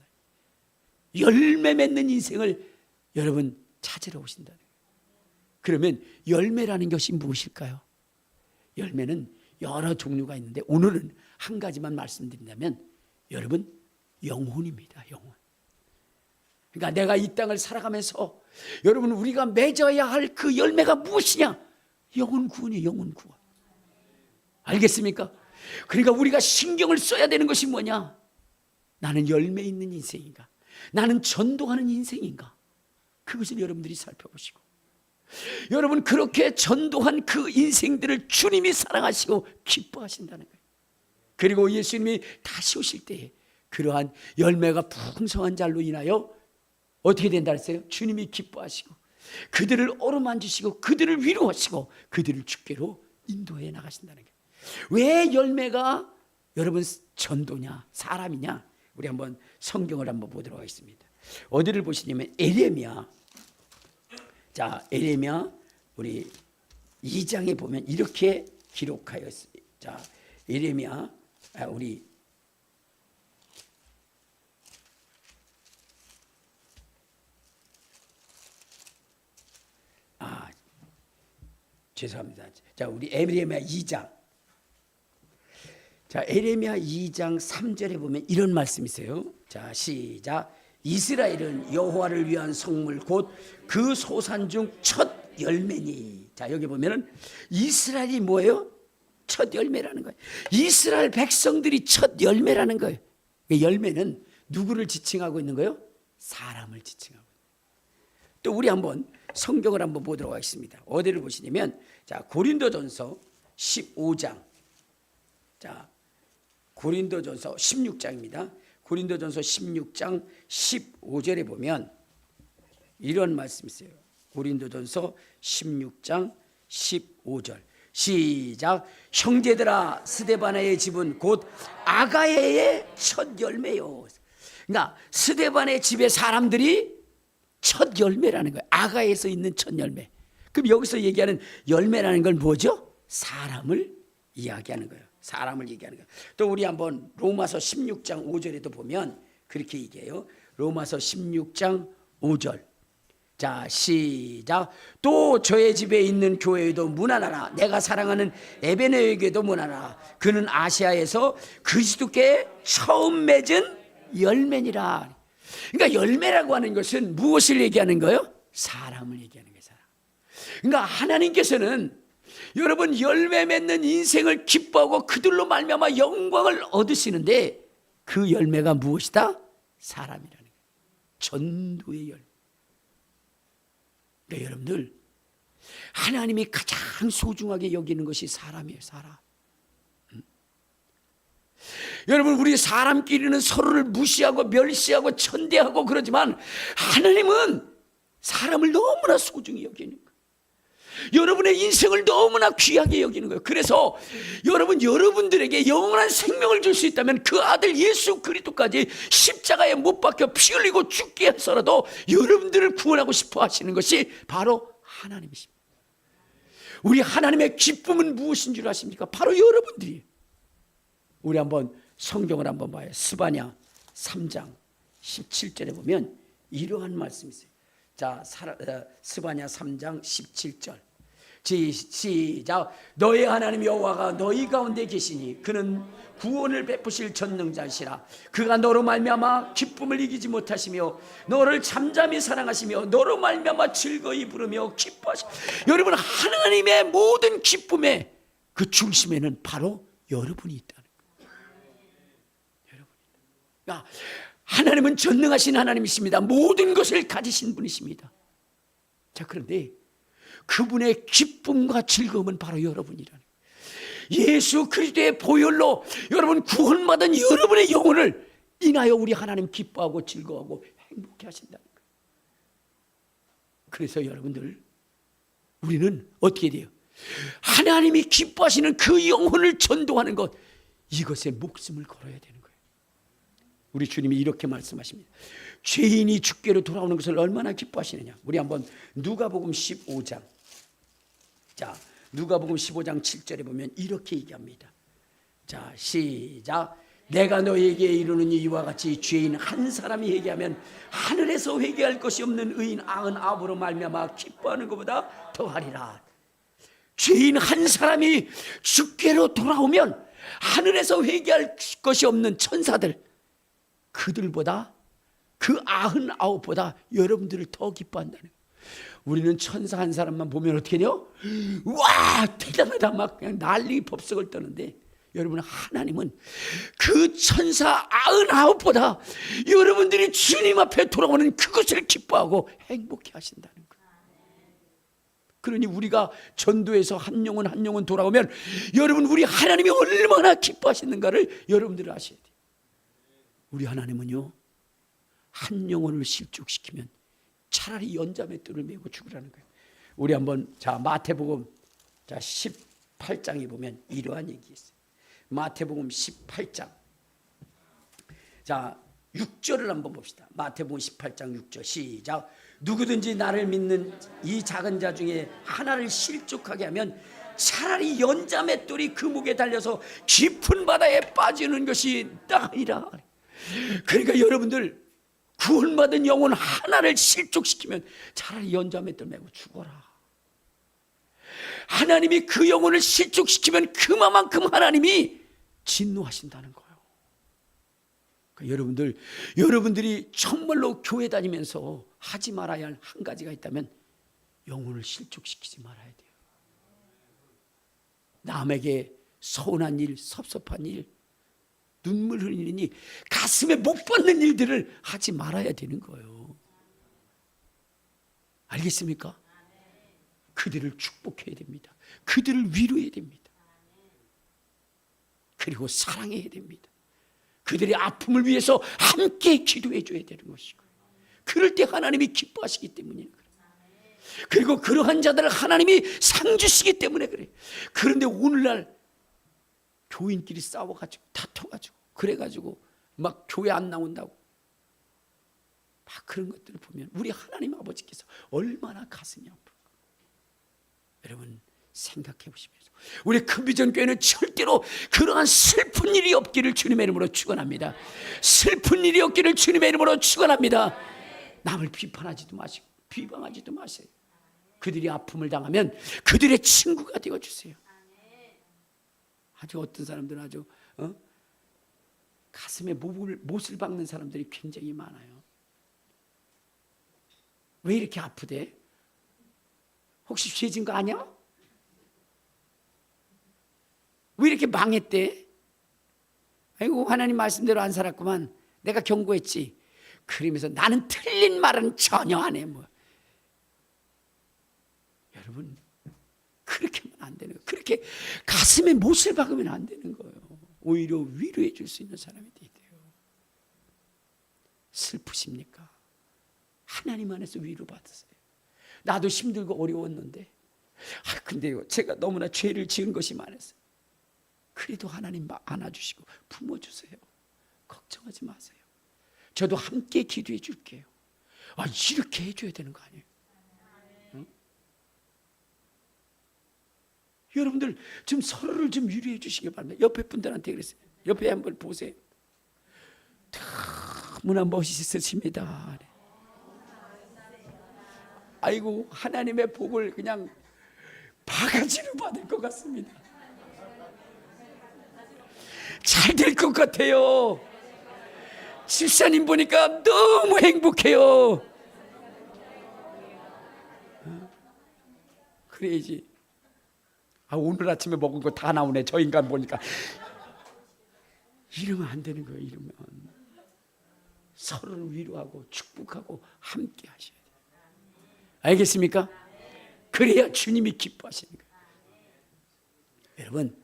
열매 맺는 인생을 여러분 찾으러 오신다는 거예요. 그러면 열매라는 것이 무엇일까요? 열매는 여러 종류가 있는데 오늘은 한 가지만 말씀드린다면 여러분, 영혼입니다. 영혼. 그러니까 내가 이 땅을 살아가면서 여러분, 우리가 맺어야 할 그 열매가 무엇이냐? 영혼 구원이에요. 영혼 구원. 알겠습니까? 그러니까 우리가 신경을 써야 되는 것이 뭐냐? 나는 열매 있는 인생인가? 나는 전도하는 인생인가? 그것을 여러분들이 살펴보시고, 여러분, 그렇게 전도한 그 인생들을 주님이 사랑하시고 기뻐하신다는 거예요. 그리고 예수님이 다시 오실 때에 그러한 열매가 풍성한 자로 인하여 어떻게 된다 했어요? 주님이 기뻐하시고 그들을 어루만지시고 그들을 위로하시고 그들을 주께로 인도해 나가신다는 거예요. 왜 열매가 여러분 전도냐, 사람이냐? 우리 한번 성경을 한번 보도록 하겠습니다. 어디를 보시냐면 에레미야. 자, 에레미야 우리 2장에 보면 이렇게 기록하여 있습니다. 자, 에레미야 우리 죄송합니다. 자, 우리 에레미야 2장. 자, 에레미야 2장 3절에 보면 이런 말씀이 있어요. 자, 시작. 이스라엘은 여호와를 위한 성물 곧 그 소산 중 첫 열매니. 자, 여기 보면은 이스라엘이 뭐예요? 첫 열매라는 거예요. 이스라엘 백성들이 첫 열매라는 거예요. 열매는 누구를 지칭하고 있는 거예요? 사람을 지칭하고. 또 우리 한번 성경을 한번 보도록 하겠습니다. 어디를 보시냐면 자, 고린도전서 15장. 자, 고린도전서 16장입니다. 고린도전서 16장 15절에 보면 이런 말씀이 있어요. 고린도전서 16장 15절. 시작. 형제들아, 스데바나의 집은 곧 아가야의 첫 열매요. 그러니까 스데바나의 집의 사람들이 첫 열매라는 거예요. 아가야에서 있는 첫 열매. 그럼 여기서 얘기하는 열매라는 건 뭐죠? 사람을 이야기하는 거예요. 사람을 얘기하는 거예요. 또 우리 한번 로마서 16장 5절에도 보면 그렇게 얘기해요. 로마서 16장 5절. 자, 시작. 또 저의 집에 있는 교회에도 문안하라. 내가 사랑하는 에베네에게도 문안하라. 그는 아시아에서 그리스도께 처음 맺은 열매니라. 그러니까 열매라고 하는 것은 무엇을 얘기하는 거예요? 사람을 얘기하는 거예요. 사람. 그러니까 하나님께서는 여러분 열매 맺는 인생을 기뻐하고 그들로 말미암아 영광을 얻으시는데 그 열매가 무엇이다? 사람이라는 거예요. 전도의 열매. 그러니까 여러분들, 하나님이 가장 소중하게 여기는 것이 사람이에요. 사람. 여러분, 우리 사람끼리는 서로를 무시하고 멸시하고 천대하고 그러지만 하나님은 사람을 너무나 소중히 여기는 거예요. 여러분의 인생을 너무나 귀하게 여기는 거예요. 그래서 여러분들에게 영원한 생명을 줄 수 있다면 그 아들 예수 그리스도까지 십자가에 못 박혀 피 흘리고 죽게 해서라도 여러분들을 구원하고 싶어 하시는 것이 바로 하나님이십니다. 우리 하나님의 기쁨은 무엇인 줄 아십니까? 바로 여러분들이에요. 우리 한번 성경을 한번 봐요. 스바냐 3장 17절에 보면 이러한 말씀이 있어요. 자, 스바냐 3장 17절. 시작. 너희 하나님 여호와가 너희 가운데 계시니 그는 구원을 베푸실 전능자시라. 그가 너로 말미암아 기쁨을 이기지 못하시며 너를 잠잠히 사랑하시며 너로 말미암아 즐거이 부르며 기뻐하시며. 여러분, 하나님의 모든 기쁨의 그 중심에는 바로 여러분이 있다는 거예요. 여러분이. 하나님은 전능하신 하나님이십니다. 모든 것을 가지신 분이십니다. 자, 그런데 그분의 기쁨과 즐거움은 바로 여러분이라는 거예요. 예수 그리스도의 보혈로 여러분 구원받은 여러분의 영혼을 인하여 우리 하나님 기뻐하고 즐거워하고 행복해 하신다는 거예요. 그래서 여러분들, 우리는 어떻게 돼요? 하나님이 기뻐하시는 그 영혼을 전도하는 것, 이것에 목숨을 걸어야 되는 거예요. 우리 주님이 이렇게 말씀하십니다. 죄인이 주께로 돌아오는 것을 얼마나 기뻐하시느냐. 우리 한번 누가복음 15장, 자, 누가복음 15장 7절에 보면 이렇게 얘기합니다. 자, 시작. 내가 너에게 이르노니 이와 같이 죄인 한 사람이 회개하면 하늘에서 회개할 것이 없는 의인 99으로 말미암아 기뻐하는 것보다 더하리라. 죄인 한 사람이 주께로 돌아오면 하늘에서 회개할 것이 없는 천사들, 그들보다, 그 99보다 여러분들을 더 기뻐한다는 거예요. 우리는 천사 한 사람만 보면 어떻게 돼요? 와, 대단하다, 막 그냥 난리 법석을 떠는데, 여러분, 하나님은 그 천사 99보다 여러분들이 주님 앞에 돌아오는 그것을 기뻐하고 행복해 하신다는 거예요. 그러니 우리가 전도에서 한 영혼 돌아오면 여러분, 우리 하나님이 얼마나 기뻐하시는가를 여러분들은 아셔야 돼요. 우리 하나님은요, 한 영혼을 실족시키면 차라리 연자맷돌을 메고 죽으라는 거예요. 우리 한번, 자, 마태복음, 자, 18장에 보면 이러한 얘기 있어요. 마태복음 18장, 자, 6절을 한번 봅시다. 마태복음 18장 6절 시작. 누구든지 나를 믿는 이 작은 자 중에 하나를 실족하게 하면 차라리 연자맷돌이 그 목에 달려서 깊은 바다에 빠지는 것이 나으리라. 그러니까 여러분들, 구원받은 영혼 하나를 실족시키면 차라리 연자맷돌 메고 죽어라. 하나님이 그 영혼을 실족시키면 그만큼 하나님이 진노하신다는 거예요. 그러니까 여러분들이 정말로 교회 다니면서 하지 말아야 할 한 가지가 있다면 영혼을 실족시키지 말아야 돼요. 남에게 서운한 일, 섭섭한 일, 눈물 흘리니 가슴에 못 받는 일들을 하지 말아야 되는 거예요. 알겠습니까? 그들을 축복해야 됩니다. 그들을 위로해야 됩니다. 그리고 사랑해야 됩니다. 그들의 아픔을 위해서 함께 기도해 줘야 되는 것이고, 그럴 때 하나님이 기뻐하시기 때문이에요. 그리고 그러한 자들을 하나님이 상 주시기 때문에 그래요. 그런데 오늘날 교인끼리 싸워가지고 다퉈가지고 그래가지고 막 교회 안 나온다고 막 그런 것들을 보면 우리 하나님 아버지께서 얼마나 가슴이 아플까. 여러분, 생각해 보시면서 우리 큰비전 교회는 절대로 그러한 슬픈 일이 없기를 주님의 이름으로 축원합니다. 슬픈 일이 없기를 주님의 이름으로 축원합니다. 남을 비판하지도 마시고 비방하지도 마세요. 그들이 아픔을 당하면 그들의 친구가 되어주세요. 아주 어떤 사람들은 아주 가슴에 못을 박는 사람들이 굉장히 많아요. 왜 이렇게 아프대? 혹시 죄진 거 아니야? 왜 이렇게 망했대? 아이고, 하나님 말씀대로 안 살았구만. 내가 경고했지. 그러면서 나는 틀린 말은 전혀 안 해. 여러분, 그렇게 하면 안 되는 거예요. 그렇게 가슴에 못을 박으면 안 되는 거예요. 오히려 위로해 줄 수 있는 사람이 돼야 돼요. 슬프십니까? 하나님 안에서 위로받으세요. 나도 힘들고 어려웠는데, 근데요, 제가 너무나 죄를 지은 것이 많았어요. 그래도 하나님 안아주시고 품어주세요. 걱정하지 마세요. 저도 함께 기도해 줄게요. 이렇게 해줘야 되는 거 아니에요? 응? 여러분들 좀 서로를 좀 위로해 주시기 바랍니다. 옆에 분들한테 그랬어요. 옆에 한번 보세요. 너무나 멋있으십니다. 아이고, 하나님의 복을 그냥 바가지로 받을 것 같습니다. 잘 될 것 같아요. 집사님 보니까 너무 행복해요. 그래야지. 오늘 아침에 먹은 거 다 나오네. 저 인간 보니까. 이러면 안 되는 거예요. 이러면 서로를 위로하고 축복하고 함께 하셔야 돼요. 알겠습니까? 그래야 주님이 기뻐하시는 거예요. 여러분,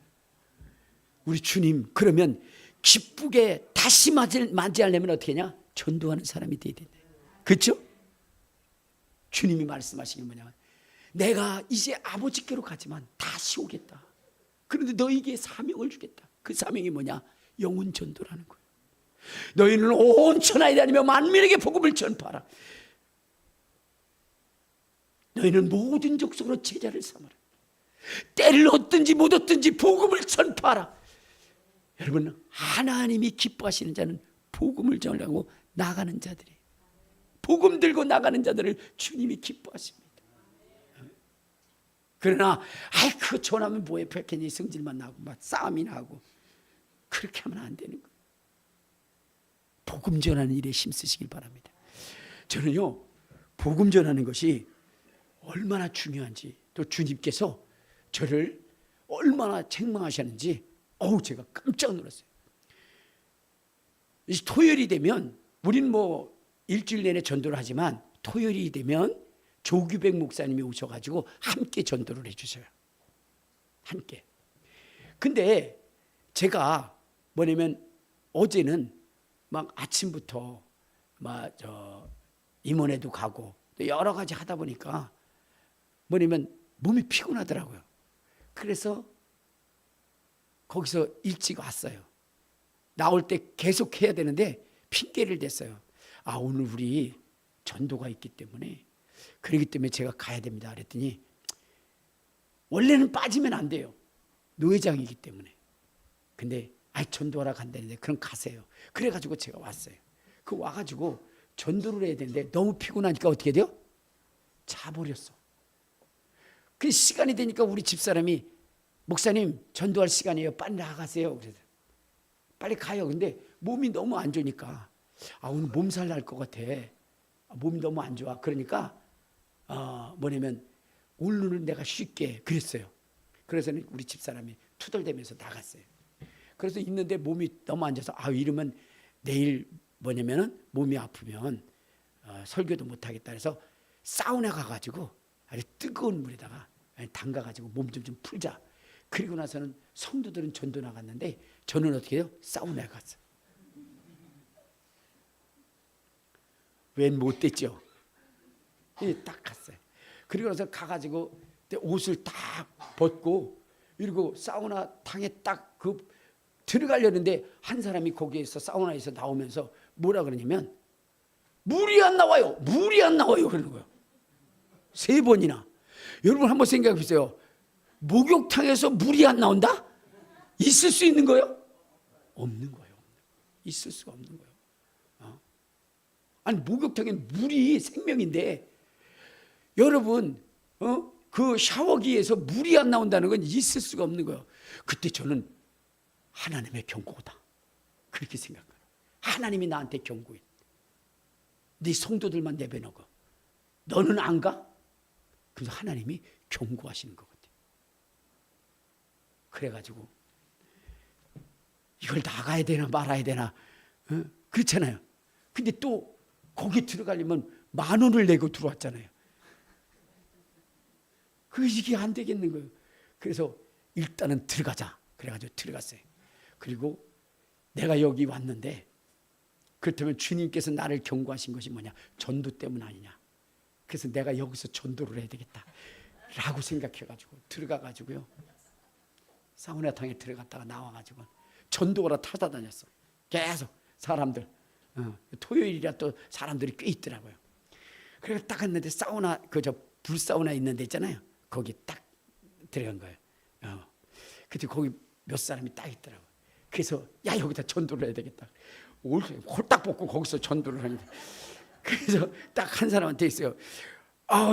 우리 주님 그러면 기쁘게 다시 맞이하려면 어떻게 하냐? 전도하는 사람이 돼야 된다. 그렇죠? 주님이 말씀하시는 게 뭐냐면, 내가 이제 아버지께로 가지만 다시 오겠다. 그런데 너에게 사명을 주겠다. 그 사명이 뭐냐? 영혼 전도라는 거예요. 너희는 온 천하에 다니며 만민에게 복음을 전파하라. 너희는 모든 족속으로 제자를 삼아라. 때를 얻든지 못 얻든지 복음을 전파하라. 여러분, 하나님이 기뻐하시는 자는 복음을 전하고 나가는 자들이에요. 복음 들고 나가는 자들을 주님이 기뻐하십니다. 그러나 그거 전하면 뭐해, 백현이 성질만 나고 막 싸움이나 하고, 그렇게 하면 안 되는 거예요. 복음 전하는 일에 힘쓰시길 바랍니다. 저는요, 복음 전하는 것이 얼마나 중요한지, 또 주님께서 저를 얼마나 책망하셨는지 제가 깜짝 놀랐어요. 토요일이 되면, 우린 뭐 일주일 내내 전도를 하지만 토요일이 되면 조규백 목사님이 오셔가지고 함께 전도를 해주셔요. 함께. 근데 제가 뭐냐면, 어제는 막 아침부터 막 임원회도 가고 또 여러 가지 하다 보니까 뭐냐면 몸이 피곤하더라고요. 그래서 거기서 일찍 왔어요. 나올 때 계속 해야 되는데 핑계를 댔어요. 오늘 우리 전도가 있기 때문에, 그렇기 때문에 제가 가야 됩니다. 그랬더니 원래는 빠지면 안 돼요. 노회장이기 때문에. 근데 전도하러 간다는데 그럼 가세요. 그래가지고 제가 왔어요. 와가지고 전도를 해야 되는데 너무 피곤하니까 어떻게 돼요? 자버렸어. 그 시간이 되니까 우리 집사람이, 목사님 전도할 시간이에요. 빨리 나가세요. 그래서 빨리 가요. 근데 몸이 너무 안 좋으니까 오늘 몸살 날 것 같아. 몸이 너무 안 좋아. 그러니까 뭐냐면 오늘은 내가 쉴게 그랬어요. 그래서 우리 집사람이 투덜대면서 나갔어요. 그래서 있는데 몸이 너무 안 좋아서 이러면 내일 뭐냐면은 몸이 아프면 설교도 못 하겠다 그래서 사우나 가가지고 아주 뜨거운 물에다가 담가가지고 몸 좀 풀자. 그리고 나서는 성도들은 전도 나갔는데 저는 어떻게 해요? 사우나에 갔어요. 웬 못 됐죠? 딱 갔어요. 그리고 나서 가가지고 옷을 딱 벗고, 그리고 사우나 탕에 딱 들어가려는데 한 사람이 거기에서 사우나에서 나오면서 뭐라 그러냐면, 물이 안 나와요. 물이 안 나와요. 그러는 거예요. 3번이나. 여러분 한번 생각해 보세요. 목욕탕에서 물이 안 나온다? 있을 수 있는 거예요? 없는 거예요. 있을 수가 없는 거예요. 아니 목욕탕엔 물이 생명인데, 여러분 그 샤워기에서 물이 안 나온다는 건 있을 수가 없는 거예요. 그때 저는 하나님의 경고다 그렇게 생각해요. 하나님이 나한테 경고해. 네 성도들만 내배놓고 너는 안 가? 그래서 하나님이 경고하시는 것 같아요. 그래가지고 이걸 나가야 되나 말아야 되나 그렇잖아요. 근데 또 거기 들어가려면 10,000원을 내고 들어왔잖아요. 이게 안 되겠는 거예요. 그래서 일단은 들어가자. 그래가지고 들어갔어요. 그리고 내가 여기 왔는데, 그렇다면 주님께서 나를 경고하신 것이 뭐냐? 전도 때문 아니냐? 그래서 내가 여기서 전도를 해야 되겠다 라고 생각해가지고 들어가가지고요, 사우나탕에 들어갔다가 나와가지고 전도하러 찾아다녔어. 계속 사람들, 토요일이라 또 사람들이 꽤 있더라고요. 그래서 딱 갔는데 사우나, 불사우나 있는 데 있잖아요. 거기 딱 들어간 거예요. 그때 거기 몇 사람이 딱 있더라고요. 그래서 여기다 전도를 해야 되겠다. 홀딱 벗고 거기서 전도를 하는데, 그래서 딱 한 사람한테 있어요.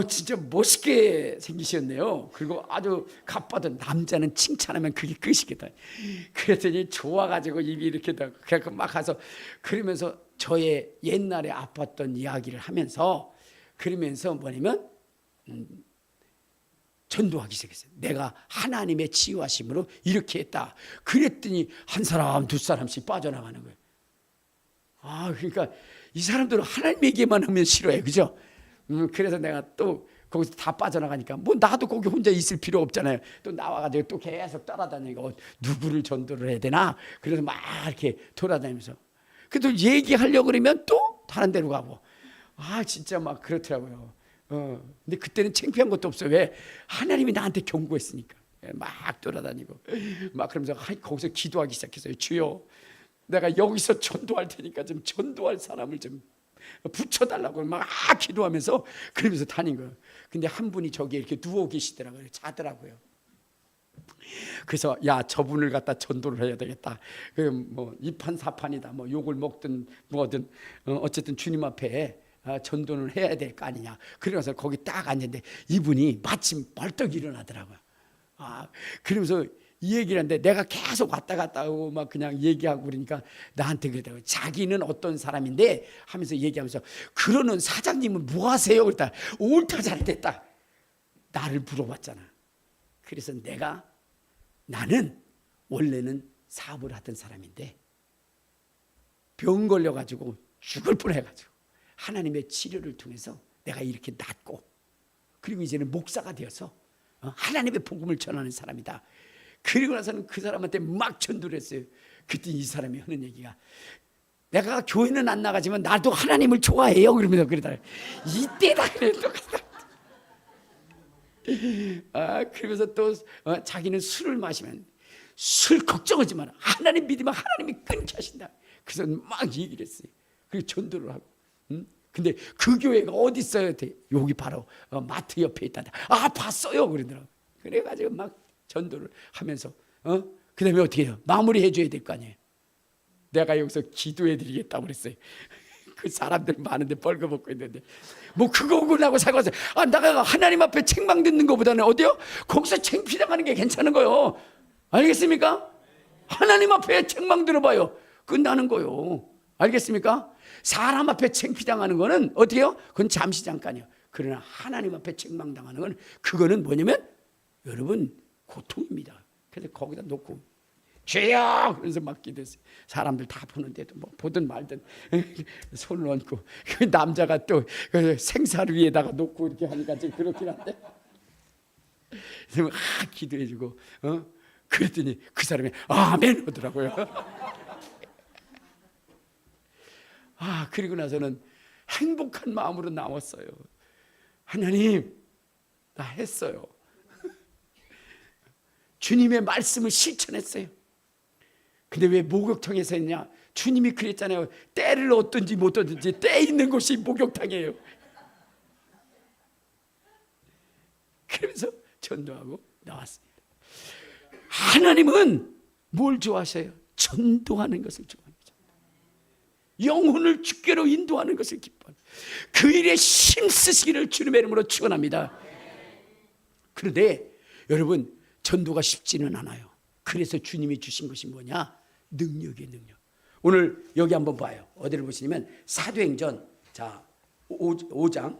진짜 멋있게 생기셨네요. 그리고 아주 갓바도 남자는 칭찬하면 그게 끝이겠다. 그랬더니 좋아가지고 입이 이렇게 다 그래서 막 가서 그러면서 저의 옛날에 아팠던 이야기를 하면서 그러면서 뭐냐면 전도하기 시작했어요. 내가 하나님의 치유하심으로 이렇게 했다. 그랬더니 한 사람 두 사람씩 빠져나가는 거예요. 그러니까 이 사람들은 하나님 얘기만 하면 싫어해, 그죠? 그래서 내가 또 거기서 다 빠져나가니까 뭐 나도 거기 혼자 있을 필요 없잖아요. 또 나와가지고 또 계속 따라다니고 누구를 전도를 해야 되나? 그래서 막 이렇게 돌아다니면서 그래도 얘기하려고 그러면 또 다른 데로 가고 진짜 막 그렇더라고요. 근데 그때는 창피한 것도 없어요. 왜? 하나님이 나한테 경고했으니까. 막 돌아다니고 막 그러면서 거기서 기도하기 시작했어요. 주여, 내가 여기서 전도할 테니까 좀 전도할 사람을 좀 붙여달라고 막 기도하면서 그러면서 다닌 거예요. 근데 한 분이 저기 이렇게 누워 계시더라고요. 자더라고요. 그래서 야, 저분을 갖다 전도를 해야 되겠다. 뭐 이판사판이다. 뭐 욕을 먹든 뭐든 어쨌든 주님 앞에 전도는 해야 될 거 아니냐. 그래서 거기 딱 앉는데 이분이 마침 벌떡 일어나더라고요. 그러면서 이 얘기를 하는데 내가 계속 왔다 갔다 하고 막 그냥 얘기하고 그러니까 나한테 그러더라고요. 자기는 어떤 사람인데 하면서 얘기하면서 그러는 사장님은 뭐 하세요? 그랬다. 옳다 잘됐다. 나를 물어봤잖아. 그래서 나는 원래는 사업을 하던 사람인데 병 걸려가지고 죽을 뻔해가지고 하나님의 치료를 통해서 내가 이렇게 낫고 그리고 이제는 목사가 되어서 하나님의 복음을 전하는 사람이다. 그리고 나서는 그 사람한테 막 전도를 했어요. 그때 이 사람이 하는 얘기가 내가 교회는 안 나가지만 나도 하나님을 좋아해요. 그러면서 그러다 이때다 그래 또 그러면서 또 자기는 술을 마시면 술 걱정하지 마라. 하나님 믿으면 하나님이 끊게 하신다. 그래서 막 얘기를 했어요. 그리고 전도를 하고. 근데 그 교회가 어디 있어요? 여기 바로 마트 옆에 있다. 봤어요. 그러더라고. 그래가지고 막 전도를 하면서 그 다음에 어떻게 해요? 마무리해 줘야 될 거 아니에요. 내가 여기서 기도해 드리겠다고 그랬어요. 그 사람들 많은데 벌거벗고 있는데 뭐 그거 하고 사과하세요. 내가 하나님 앞에 책망 듣는 것보다는 어디요? 거기서 창피당하는 게 괜찮은 거예요. 알겠습니까? 하나님 앞에 책망 들어봐요. 끝나는 거예요. 알겠습니까? 사람 앞에 창피당하는 거는 어떻게 해요? 그건 잠시 잠깐이에요. 그러나 하나님 앞에 책망당하는 건 그거는 뭐냐면 여러분 고통입니다. 그래서 거기다 놓고 죄야! 그래서 막 기도했어요. 사람들 다 보는데도 뭐 보든 말든 손을 얹고 그 남자가 또 생사를 위에다가 놓고 이렇게 하니까 좀 그렇긴 한데 그래서 기도해주고 그랬더니 그 사람이 아멘 하더라고요. 그리고 나서는 행복한 마음으로 나왔어요. 하나님, 나 했어요. 주님의 말씀을 실천했어요. 근데 왜 목욕탕에서 했냐? 주님이 그랬잖아요. 때를 얻든지 못 얻든지 때 있는 곳이 목욕탕이에요. 그러면서 전도하고 나왔습니다. 하나님은 뭘 좋아하셔요? 전도하는 것을 좋아합니다. 영혼을 주께로 인도하는 것을 기뻐합니다. 그 일에 힘쓰시기를 주님의 이름으로 축원합니다. 그런데 여러분 전도가 쉽지는 않아요. 그래서 주님이 주신 것이 뭐냐? 능력이에요. 능력. 오늘 여기 한번 봐요. 어디를 보시냐면 사도행전 5장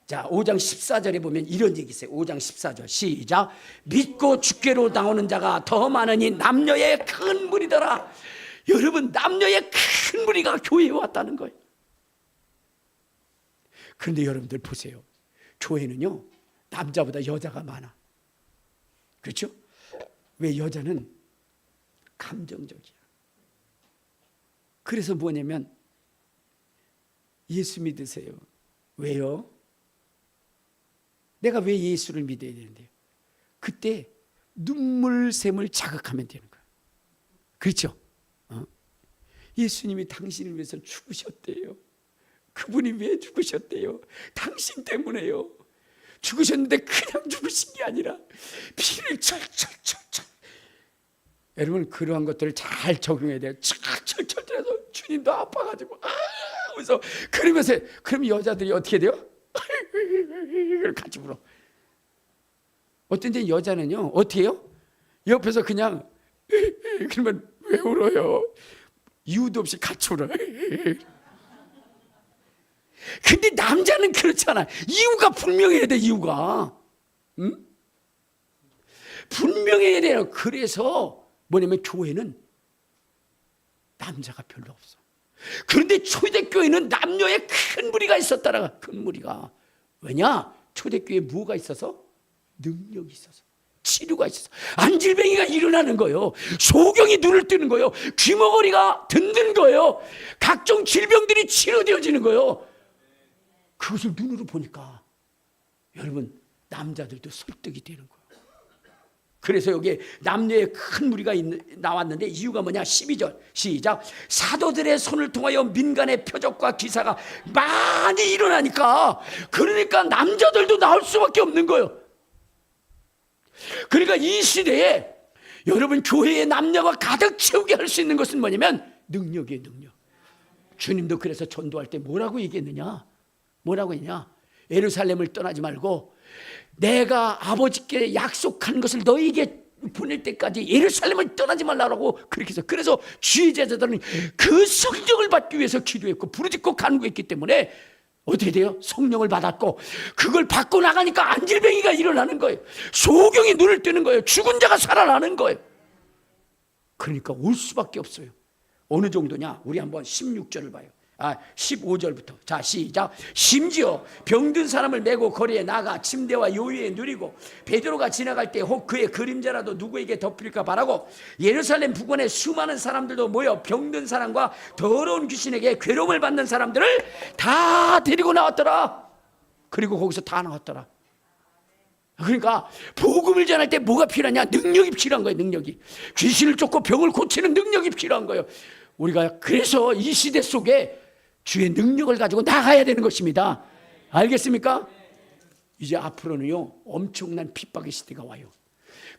14절에 보면 이런 얘기 있어요. 5장 14절 시작. 믿고 주께로 나오는 자가 더 많으니 남녀의 큰 무리더라. 여러분 남녀의 큰 무리가 교회에 왔다는 거예요. 그런데 여러분들 보세요. 교회는요 남자보다 여자가 많아. 그렇죠? 왜? 여자는 감정적이야. 그래서 뭐냐면 예수 믿으세요. 왜요? 내가 왜 예수를 믿어야 되는데요? 그때 눈물샘을 자극하면 되는 거야. 그렇죠? 예수님이 당신을 위해서 죽으셨대요. 그분이 왜 죽으셨대요? 당신 때문에요. 죽으셨는데 그냥 죽으신 게 아니라 피를 철철철철. 여러분 그러한 것들을 잘 적용해야 돼요. 철철철 해서 주님도 아파가지고 그래서 그러면서 그럼 여자들이 어떻게 돼요? 같이 울어. 어떤 데 여자는요 어떻게 해요? 옆에서 그냥 그러면 왜 울어요? 이유도 없이 같이 울어. 근데 남자는 그렇잖아. 이유가 분명해야 돼. 이유가 응? 분명해야 돼요. 그래서 뭐냐면 교회는 남자가 별로 없어. 그런데 초대교회는 남녀의 큰 무리가 있었더라. 큰 무리가. 왜냐? 초대교회에 뭐가 있어서? 능력이 있어서, 치료가 있어서, 안질뱅이가 일어나는 거예요. 소경이 눈을 뜨는 거예요. 귀머거리가 듣는 거예요. 각종 질병들이 치료되어지는 거예요. 그것을 눈으로 보니까 여러분 남자들도 설득이 되는 거예요. 그래서 여기에 남녀의 큰 무리가 나왔는데 이유가 뭐냐? 12절 시작. 사도들의 손을 통하여 민간의 표적과 기사가 많이 일어나니까, 그러니까 남자들도 나올 수밖에 없는 거예요. 그러니까 이 시대에 여러분 교회의 남녀가 가득 채우게 할 수 있는 것은 뭐냐면 능력이에요. 능력. 주님도 그래서 전도할 때 뭐라고 얘기했느냐? 뭐라고 했냐? 예루살렘을 떠나지 말고 내가 아버지께 약속한 것을 너희에게 보낼 때까지 예루살렘을 떠나지 말라고 그렇게 해서, 그래서 주의 제자들은 그 성령을 받기 위해서 기도했고 부르짖고 간구했기 때문에 어떻게 돼요? 성령을 받았고 그걸 받고 나가니까 안질뱅이가 일어나는 거예요. 소경이 눈을 뜨는 거예요. 죽은 자가 살아나는 거예요. 그러니까 올 수밖에 없어요. 어느 정도냐? 우리 한번 16절을 봐요. 15절부터. 자, 시작. 심지어 병든 사람을 메고 거리에 나가 침대와 요위에 누리고 베드로가 지나갈 때 혹 그의 그림자라도 누구에게 덮일까 바라고 예루살렘 부근에 수많은 사람들도 모여 병든 사람과 더러운 귀신에게 괴로움을 받는 사람들을 다 데리고 나왔더라. 그리고 거기서 다 나왔더라. 그러니까 복음을 전할 때 뭐가 필요하냐? 능력이 필요한 거예요. 능력이. 귀신을 쫓고 병을 고치는 능력이 필요한 거예요. 우리가 그래서 이 시대 속에 주의 능력을 가지고 나가야 되는 것입니다. 알겠습니까? 이제 앞으로는요 엄청난 핍박의 시대가 와요.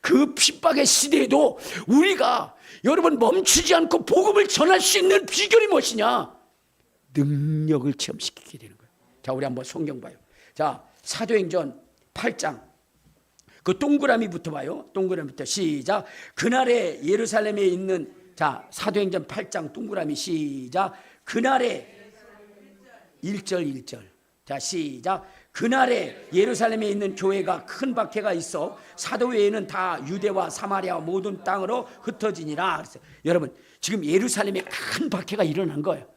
그 핍박의 시대에도 우리가 여러분 멈추지 않고 복음을 전할 수 있는 비결이 무엇이냐? 능력을 체험시키게 되는 거예요. 자, 우리 한번 성경 봐요. 자, 사도행전 8장 그 동그라미부터 봐요. 동그라미부터 시작. 그날에 예루살렘에 있는, 자, 사도행전 8장 동그라미 시작. 그날에 1절. 자, 시작. 그날에 예루살렘에 있는 교회가 큰 박해가 있어 사도 외에는 다 유대와 사마리아 모든 땅으로 흩어지니라. 그랬어요. 여러분, 지금 예루살렘에 큰 박해가 일어난 거예요.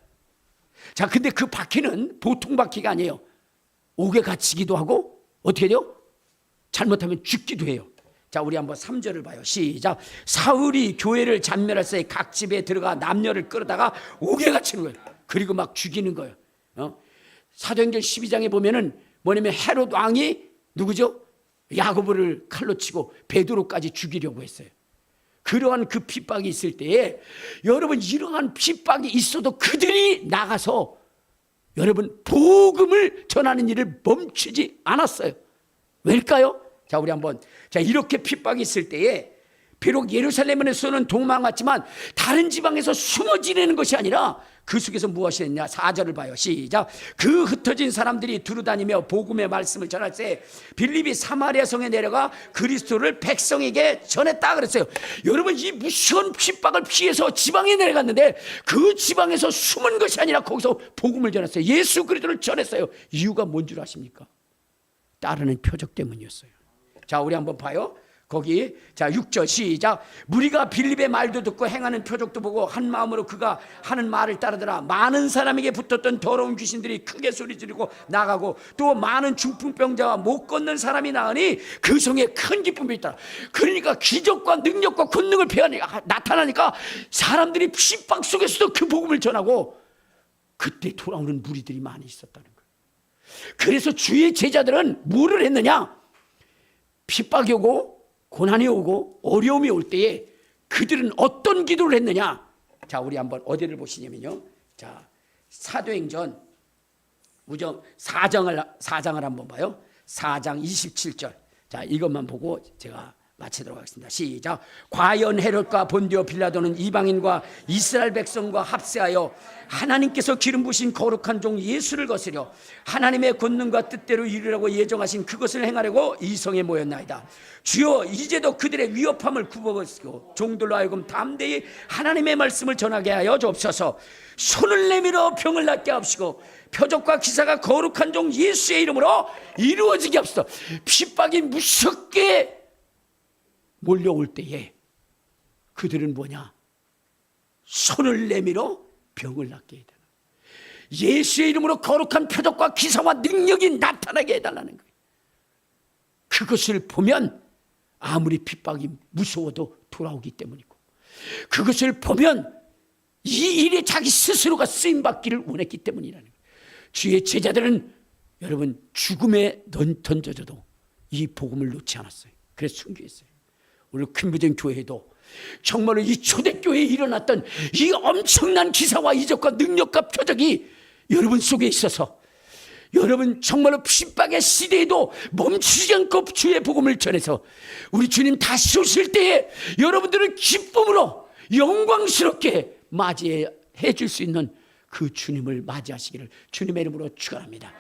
자, 근데 그 박해는 보통 박해가 아니에요. 옥에 갇히기도 하고 어떻게 돼요? 잘못하면 죽기도 해요. 자, 우리 한번 3절을 봐요. 시작. 사울이 교회를 잔멸할 새 각 집에 들어가 남녀를 끌어다가 옥에 갇히는 거예요. 그리고 막 죽이는 거예요. 사도행전 12장에 보면은 뭐냐면 헤롯 왕이 누구죠? 야고보를 칼로 치고 베드로까지 죽이려고 했어요. 그러한 그 핍박이 있을 때에 여러분, 이러한 핍박이 있어도 그들이 나가서 여러분 복음을 전하는 일을 멈추지 않았어요. 왜일까요? 자, 우리 한번, 자, 이렇게 핍박이 있을 때에 비록 예루살렘에서는 도망갔지만 다른 지방에서 숨어 지내는 것이 아니라 그 속에서 무엇이 했냐? 4절을 봐요. 시작. 그 흩어진 사람들이 두루다니며 복음의 말씀을 전할 때 빌립이 사마리아 성에 내려가 그리스도를 백성에게 전했다 그랬어요. 여러분, 이 무서운 핍박을 피해서 지방에 내려갔는데 그 지방에서 숨은 것이 아니라 거기서 복음을 전했어요. 예수 그리스도를 전했어요. 이유가 뭔 줄 아십니까? 따르는 표적 때문이었어요. 자, 우리 한번 봐요. 거기, 자, 6절 시작. 무리가 빌립의 말도 듣고 행하는 표적도 보고 한 마음으로 그가 하는 말을 따르더라. 많은 사람에게 붙었던 더러운 귀신들이 크게 소리 지르고 나가고 또 많은 중풍병자와 못 걷는 사람이 나으니 그 성에 큰 기쁨이 있더라. 그러니까 기적과 능력과 권능을 나타나니까 사람들이 핍박 속에서도 그 복음을 전하고 그때 돌아오는 무리들이 많이 있었다는 거예요. 그래서 주의 제자들은 뭐를 했느냐? 핍박이 오고 고난이 오고 어려움이 올 때에 그들은 어떤 기도를 했느냐? 자, 우리 한번 어디를 보시냐면요. 자, 사도행전 4장을 한번 봐요. 4장 27절. 자, 이것만 보고 제가 마치도록 하겠습니다. 시작. 과연 헤롯과 본디오 빌라도는 이방인과 이스라엘 백성과 합세하여 하나님께서 기름 부으신 거룩한 종 예수를 거스려 하나님의 권능과 뜻대로 이루라고 예정하신 그것을 행하려고 이 성에 모였나이다. 주여, 이제도 그들의 위협함을 굽어버리시고 종들로 하여금 담대히 하나님의 말씀을 전하게 하여 주옵소서. 손을 내밀어 병을 낫게 하옵시고 표적과 기사가 거룩한 종 예수의 이름으로 이루어지게 하옵소서. 핍박이 무섭게 몰려올 때에 그들은 뭐냐? 손을 내밀어 병을 낫게 해달라. 예수의 이름으로 거룩한 표적과 기사와 능력이 나타나게 해달라는 거예요. 그것을 보면 아무리 핍박이 무서워도 돌아오기 때문이고, 그것을 보면 이 일에 자기 스스로가 쓰임받기를 원했기 때문이라는 거예요. 주의 제자들은 여러분 죽음에 던져져도 이 복음을 놓지 않았어요. 그래서 순교했어요. 오늘 큰부정 교회도 정말로 이 초대교회에 일어났던 이 엄청난 기사와 이적과 능력과 표적이 여러분 속에 있어서 여러분 정말로 핍박의 시대에도 멈추지 않고 주의 복음을 전해서 우리 주님 다시 오실 때에 여러분들을 기쁨으로 영광스럽게 맞이해 줄 수 있는 그 주님을 맞이하시기를 주님의 이름으로 축원합니다.